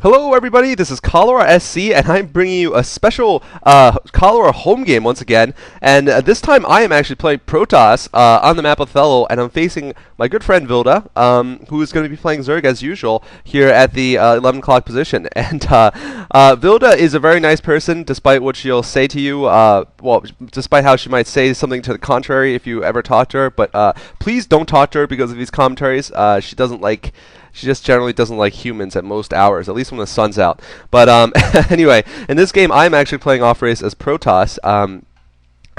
Hello everybody, this is CholeraSC, and I'm bringing you a special Cholera home game once again, and this time I am actually playing Protoss on the map Othello, and I'm facing my good friend Vilda, who is going to be playing Zerg as usual here at the 11 o'clock position. And Vilda is a very nice person, despite what she'll say to you, well, despite how she might say something to the contrary if you ever talk to her, but please don't talk to her because of these commentaries. She just generally doesn't like humans at most hours, at least when the sun's out. But anyway, in this game, I'm actually playing off-race as Protoss. I'm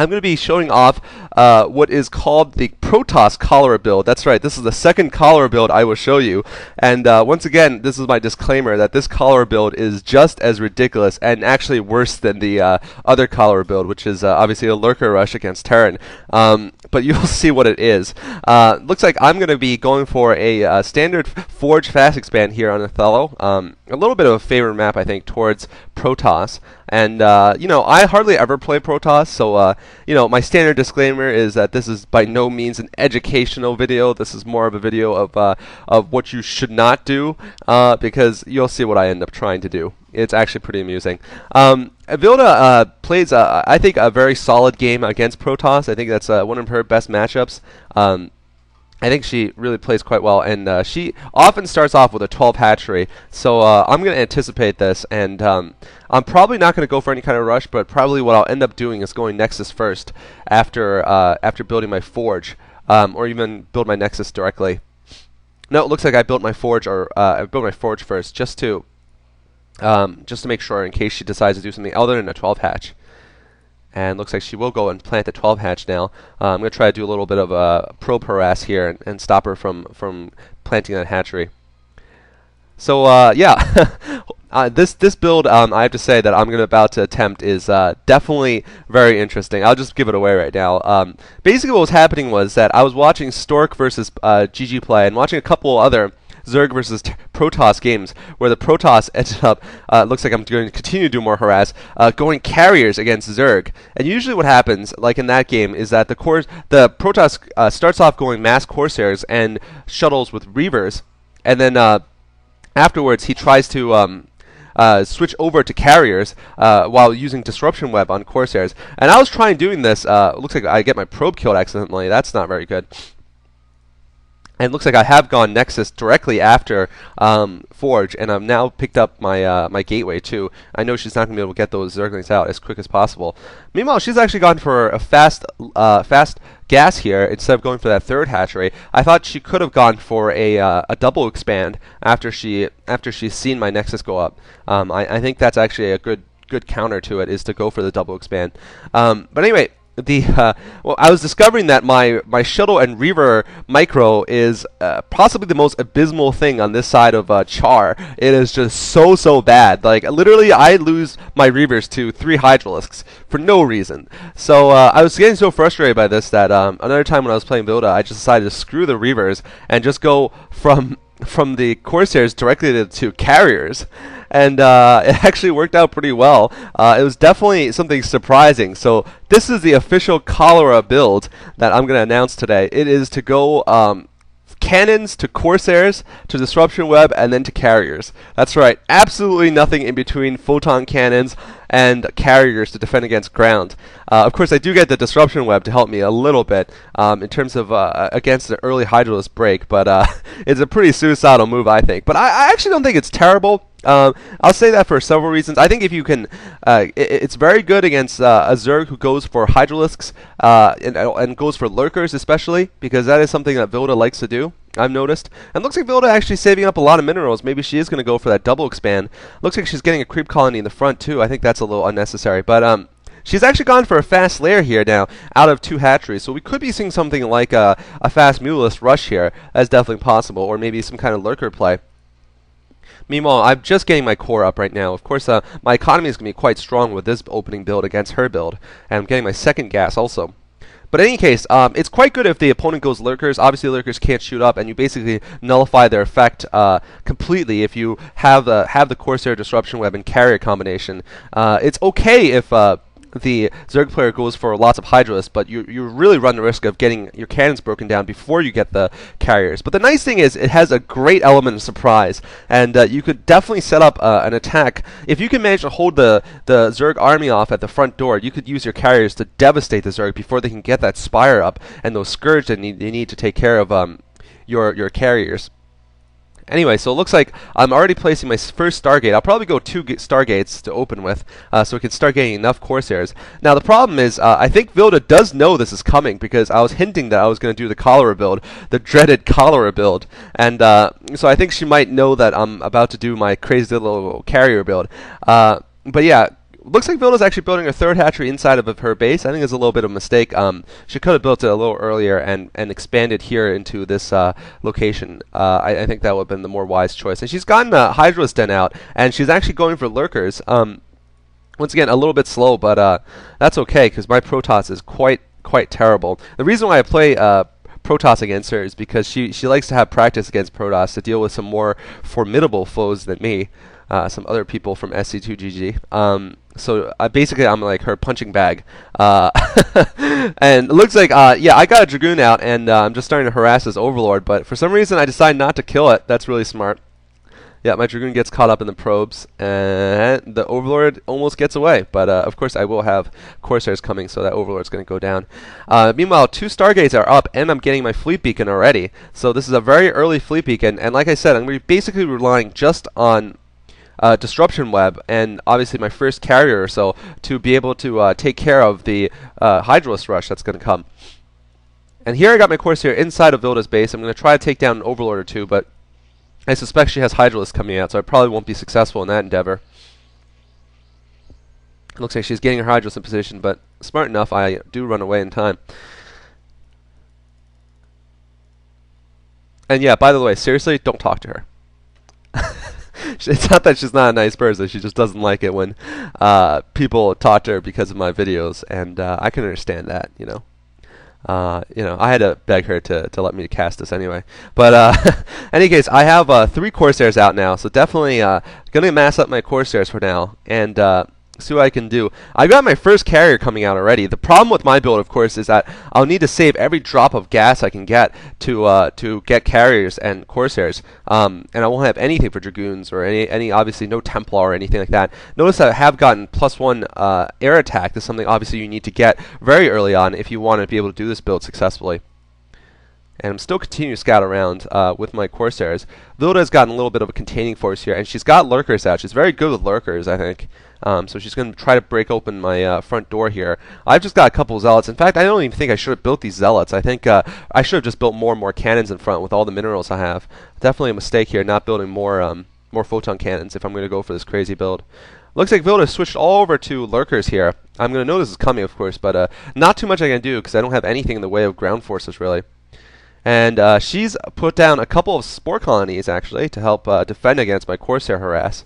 going to be showing off what is called the Protoss Cholera Build. That's right, this is the second Cholera Build I will show you. And once again, this is my disclaimer that this Cholera Build is just as ridiculous and actually worse than the other Cholera Build, which is obviously a Lurker Rush against Terran. But you'll see what it is. Looks like I'm going to be going for a standard Forge Fast Expand here on Othello. A little bit of a favorite map, I think, towards Protoss. And, you know, I hardly ever play Protoss, so, you know, my standard disclaimer is that this is by no means an educational video. This is more of a video of what you should not do, because you'll see what I end up trying to do. It's actually pretty amusing. Vilda plays, I think, a very solid game against Protoss. I think that's one of her best matchups. I think she really plays quite well, and she often starts off with a 12 hatchery. So I'm going to anticipate this, and I'm probably not going to go for any kind of rush, but probably what I'll end up doing is going Nexus first after building my Forge, or even build my Nexus directly. No, it looks like I built my Forge, or I built my Forge first, just to make sure in case she decides to do something other than a 12 hatch. And looks like she will go and plant the 12 hatch now. I'm going to try to do a little bit of a probe harass here and stop her from planting that hatchery. So yeah, this build, I have to say that I'm about to attempt is definitely very interesting. I'll just give it away right now. Basically what was happening was that I was watching Stork versus GG play and watching a couple other Zerg versus Protoss games, where the Protoss ended up, looks like I'm going to continue to do more harass, going carriers against Zerg. And usually what happens, like in that game, is that the Protoss starts off going mass Corsairs and shuttles with Reavers, and then afterwards he tries to switch over to carriers while using Disruption Web on Corsairs. And I was trying doing this, looks like I get my probe killed accidentally. That's not very good. And it looks like I have gone Nexus directly after Forge, and I've now picked up my my Gateway too. I know she's not going to be able to get those Zerglings out as quick as possible. Meanwhile, she's actually gone for a fast gas here instead of going for that third hatchery. I thought she could have gone for a double expand after she's seen my Nexus go up. I think that's actually a good counter to it, is to go for the double expand. But anyway. Well, I was discovering that my shuttle and Reaver micro is possibly the most abysmal thing on this side of Char. It is just so bad. Like, literally, I lose my Reavers to 3 Hydralisks for no reason. So I was getting so frustrated by this that another time when I was playing Vilda, I just decided to screw the Reavers and just go from the Corsairs directly to carriers. And it actually worked out pretty well. It was definitely something surprising. So this is the official Cholera build that I'm going to announce today. It is to go cannons to Corsairs to Disruption Web and then to carriers. That's right, absolutely nothing in between photon cannons and carriers to defend against ground. Of course, I do get the Disruption Web to help me a little bit in terms of against an early Hydralisk break, but it's a pretty suicidal move, I think. But I actually don't think it's terrible. I'll say that for several reasons. I think if you can, it's very good against a Zerg who goes for Hydralisks and goes for Lurkers especially, because that is something that Vilda likes to do, I've noticed. And looks like Vilda actually saving up a lot of minerals. Maybe she is going to go for that double expand. Looks like she's getting a creep colony in the front too. I think that's a little unnecessary, but she's actually gone for a fast lair here now, out of 2 hatcheries. So we could be seeing something like a fast Muleless rush here. That's definitely possible, or maybe some kind of Lurker play. Meanwhile, I'm just getting my core up right now. Of course, my economy is going to be quite strong with this opening build against her build, and I'm getting my second gas also. But in any case, it's quite good if the opponent goes Lurkers. Obviously, Lurkers can't shoot up, and you basically nullify their effect completely if you have the Corsair Disruption Web and Carrier combination. It's okay if the Zerg player goes for lots of Hydralisks, but you really run the risk of getting your cannons broken down before you get the carriers. But the nice thing is it has a great element of surprise, and you could definitely set up an attack. If you can manage to hold the Zerg army off at the front door, you could use your carriers to devastate the Zerg before they can get that Spire up and those Scourge that they need to take care of your carriers. Anyway, so it looks like I'm already placing my first Stargate. I'll probably go 2 Stargates to open with, so we can start getting enough Corsairs. Now, the problem is, I think Vilda does know this is coming, because I was hinting that I was going to do the Cholera build, the dreaded Cholera build. And so I think she might know that I'm about to do my crazy little carrier build. But yeah. Looks like Vilda's actually building her 3rd hatchery inside of her base. I think it's a little bit of a mistake. She could have built it a little earlier and expanded here into this location. I think that would have been the more wise choice. And she's gotten a Hydralisk Den out, and she's actually going for Lurkers. Once again, a little bit slow, but that's okay, because my Protoss is quite terrible. The reason why I play Protoss against her is because she likes to have practice against Protoss to deal with some more formidable foes than me. Some other people from SC2GG. So basically, I'm like her punching bag. And it looks like, yeah, I got a Dragoon out, and I'm just starting to harass this Overlord, but for some reason, I decided not to kill it. That's really smart. Yeah, my Dragoon gets caught up in the probes, and the Overlord almost gets away. But, of course, I will have Corsairs coming, so that Overlord's going to go down. Meanwhile, 2 Stargates are up, and I'm getting my Fleet Beacon already. So this is a very early Fleet Beacon, and like I said, I'm going to be basically relying just on Disruption Web and obviously my first carrier or so to be able to take care of the Hydralisk rush that's going to come. And here I got my Corsair inside of Vilda's base. I'm going to try to take down an Overlord or 2, but I suspect she has Hydralisk coming out, so I probably won't be successful in that endeavor. It looks like she's getting her Hydralisk in position, but smart enough, I do run away in time. And yeah, by the way, seriously, don't talk to her. It's not that she's not a nice person. She just doesn't like it when people talk to her because of my videos, and I can understand that. You know, I had to beg her to let me cast this anyway. But in any case, I have 3 Corsairs out now, so definitely gonna mass up my Corsairs for now and see what I can do. I got my first carrier coming out already. The problem with my build, of course, is that I'll need to save every drop of gas I can get to get carriers and Corsairs, and I won't have anything for Dragoons or any obviously no Templar or anything like that. Notice that I have gotten +1 air attack. This is something obviously you need to get very early on if you want to be able to do this build successfully. And I'm still continuing to scout around with my Corsairs. Vilda has gotten a little bit of a containing force here, and she's got Lurkers out. She's very good with Lurkers, I think. So she's going to try to break open my front door here. I've just got a couple of Zealots. In fact, I don't even think I should have built these Zealots. I think I should have just built more and more cannons in front with all the minerals I have. Definitely a mistake here, not building more photon cannons if I'm going to go for this crazy build. Looks like Vilda switched all over to Lurkers here. I'm going to know this is coming, of course, but not too much I can do because I don't have anything in the way of ground forces, really. And she's put down a couple of Spore Colonies, actually, to help defend against my Corsair harass.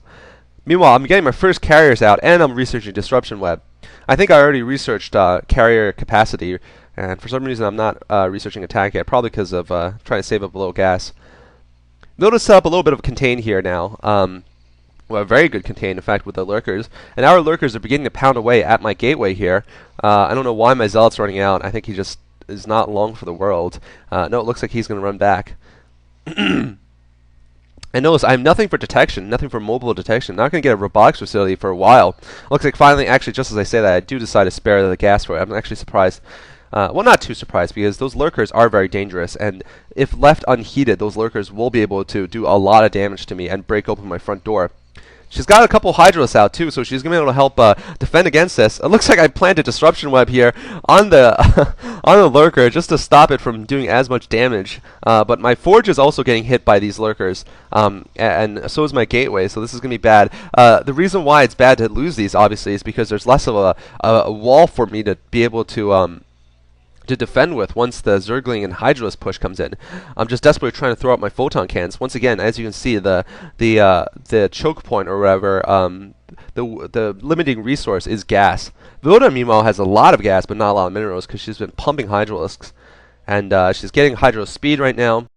Meanwhile, I'm getting my first carriers out, and I'm researching Disruption Web. I think I already researched carrier capacity, and for some reason I'm not researching attack yet, probably because of trying to save up a little gas. Notice set up a little bit of contain here now. Well, a very good contain, in fact, with the Lurkers. And our Lurkers are beginning to pound away at my gateway here. I don't know why my Zealot's running out. I think he just is not long for the world. No, it looks like he's going to run back. And notice I have nothing for detection, nothing for mobile detection. Not going to get a robotics facility for a while. Looks like finally, actually, just as I say that, I do decide to spare the gas for it. I'm actually surprised. Well, not too surprised, because those Lurkers are very dangerous, and if left unheeded, those Lurkers will be able to do a lot of damage to me and break open my front door. She's got a couple Hydralisks out too, so she's going to be able to help defend against this. It looks like I planted Disruption Web here on the on the Lurker just to stop it from doing as much damage. But my Forge is also getting hit by these Lurkers, and so is my Gateway, so this is going to be bad. The reason why it's bad to lose these, obviously, is because there's less of a wall for me to be able to defend with once the Zergling and Hydralisk push comes in. I'm just desperately trying to throw out my photon cannons. Once again, as you can see, the choke point or whatever, the limiting resource is gas. Vilda, meanwhile, has a lot of gas, but not a lot of minerals because she's been pumping Hydralisks, and she's getting Hydralisk speed right now.